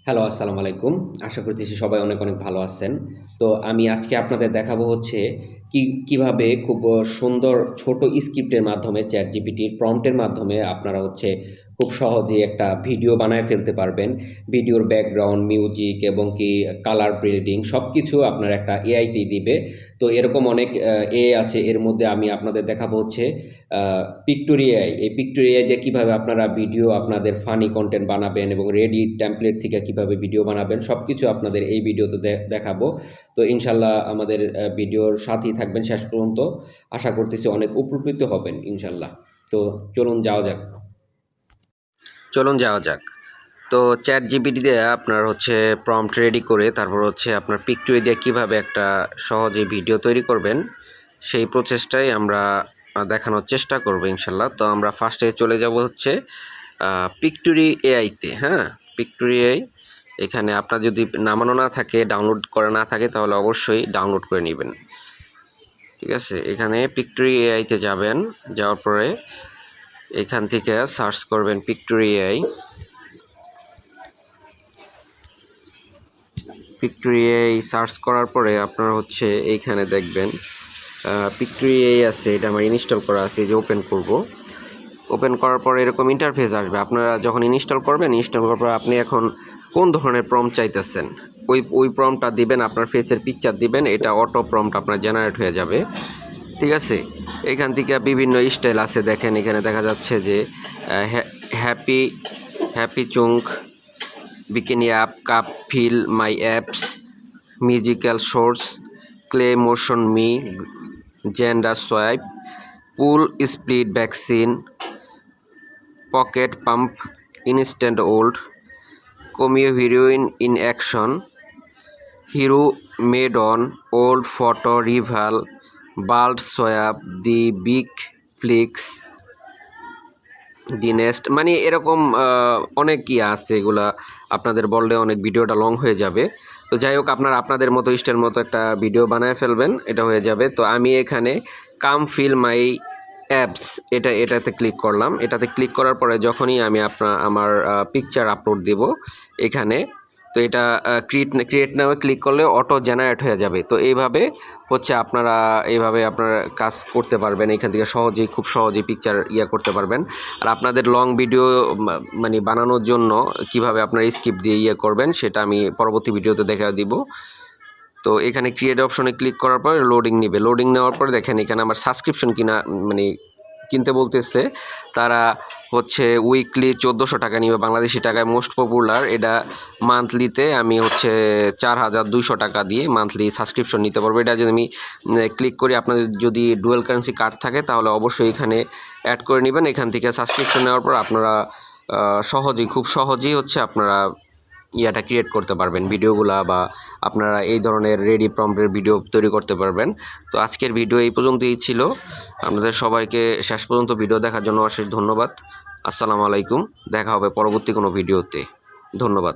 Hello, আসসালামু আলাইকুম। আশা করতেছি সবাই অনেক, অনেক ভালো আছেন। তো আমি আজকে আপনাদের দেখাবো হচ্ছে কিভাবে খুব সুন্দর ছোট স্ক্রিপ্টের মাধ্যমে ChatGPT-র প্রম্পটের মাধ্যমে আপনারা হচ্ছে খুব সহজেই একটা ভিডিও বানায় ফেলতে পারবেন। ভিডিওর ব্যাকগ্রাউন্ড, মিউজিক এবং কালার গ্রেডিং সবকিছু আপনার একটা এআই-তেই দিবে। তো এরকম অনেক এআই আছে। এর মধ্যে আমি আপনাদের দেখাবো হচ্ছে পিক্টোরি এআই। এই পিক্টোরি এআই দিয়ে কিভাবে আপনারা ভিডিও আপনাদের ফানি কনটেন্ট বানাবেন এবং রেডি টেমপ্লেট থেকে কিভাবে ভিডিও বানাবেন সবকিছু আপনাদের এই ভিডিওতে দেখাবো। তো ইনশাল্লাহ আমাদের ভিডিওর সাথেই থাকবেন শেষ পর্যন্ত। আশা করতেছি অনেক উপকৃত হবেন ইনশাল্লাহ। তো চলুন যাওয়া যাক। তো চ্যাট জিপিটি দিয়ে আপনার হচ্ছে প্রম্পট রেডি করে তারপর হচ্ছে আপনার পিক্টোরি দিয়ে কিভাবে একটা সহজে ভিডিও তৈরি করবেন সেই প্রচেষ্টাই আমরা দেখানোর চেষ্টা করব ইনশাল্লাহ। তো আমরা ফার্স্টে চলে যাব হচ্ছে পিক্টোরি এআইতে। হ্যাঁ, পিক্টোরি এআই এখানে আপনার যদি নামানো না থাকে, ডাউনলোড করা না থাকে, তাহলে অবশ্যই ডাউনলোড করে নেবেন। ঠিক আছে, এখানে পিক্টোরি এআইতে যাবেন, যাওয়ার পরে এখান থেকে সার্চ করবেন পিক্টোরি এআই। পিক্টোরি এআই সার্চ করার পরে আপনারা হচ্ছে এইখানে দেখবেন পিক্টোরি এআই আছে, এটা আমার ইনস্টল করা আছে। যে ওপেন করব, ওপেন করার পরে এরকম ইন্টারফেস আসবে। আপনারা যখন ইনস্টল করবেন, ইনস্টল করার পর আপনি এখন কোন ধরনের প্রম্পট চাইতেছেন ওই প্রম্পটটা দিবেন, আপনার ফেসের পিকচার দিবেন, এটা অটো প্রম্পট আপনার জেনারেট হয়ে যাবে। ঠিক আছে, এখান থেকে বিভিন্ন স্টাইল আছে। দেখেন এখানে দেখা যাচ্ছে যে happy happy chunk, bikini app, cup fill my apps, musical source, clay motion me, gender swipe, pool split vaccine, pocket pump, instant old, cameo heroine in action, hero made on, old photo rival, bald swab, the big flicks, the next. মানে এরকম অনেক আছে, এগুলা আপনাদের বললে অনেক ভিডিওটা long হয়ে যাবে। তো যাই হোক, আপনারা আপনাদের মতো ইষ্টের মতো একটা ভিডিও বানায় ফেলবেন, এটা হয়ে যাবে। তো আমি এখানে কাম ফিল মাই অ্যাপস এটাতে ক্লিক করলাম। এটাতে ক্লিক করার পরে যখনই আমি আমার পিকচার আপলোড দেব এখানে, তো এটা ক্রিয়েট নামে ক্লিক করলে অটো জেনারেট হয়ে যাবে। তো এইভাবে হচ্ছে আপনারা কাজ করতে পারবেন। এখান থেকে খুব সহজেই পিকচার করতে পারবেন। আর আপনাদের লং ভিডিও মানে বানানোর জন্য কিভাবে আপনারা স্ক্রিপ্ট দিয়ে করবেন সেটা আমি পরবর্তী ভিডিওতে দেখা দিব। তো এখানে ক্রিয়েট অপশনে ক্লিক করার পর লোডিং নেবে। লোডিং নেওয়ার পরে দেখেন এখানে আমার সাবস্ক্রিপশন কিনতে বলতেছে। তারা হচ্ছে উইকলি 1400 টাকা নিবে বাংলাদেশি টাকায়। মোস্ট পপুলার এটা মান্থলিতে আমি হচ্ছে 4200 টাকা দিয়ে মান্থলি সাবস্ক্রিপশন নিতে পারবো। এটা যদি আমি ক্লিক করি, আপনাদের যদি ডুয়াল কারেন্সি কার্ড থাকে তাহলে অবশ্যই এখানে অ্যাড করে নেবেন। এখান থেকে সাবস্ক্রিপশন নেওয়ার পর আপনারা খুব সহজেই হচ্ছে আপনারা ক্রিয়েট করতে পারবেন ভিডিওগুলা, বা আপনারা এই ধরনের রেডি প্রম্পটের ভিডিও তৈরি করতে পারবেন। তো আজকের ভিডিও এই পর্যন্তই ছিল। আপনাদের সবাইকে শেষ পর্যন্ত ভিডিও দেখার জন্য অশেষ ধন্যবাদ। আসসালামু আলাইকুম। দেখা হবে পরবর্তী কোনো ভিডিওতে। ধন্যবাদ।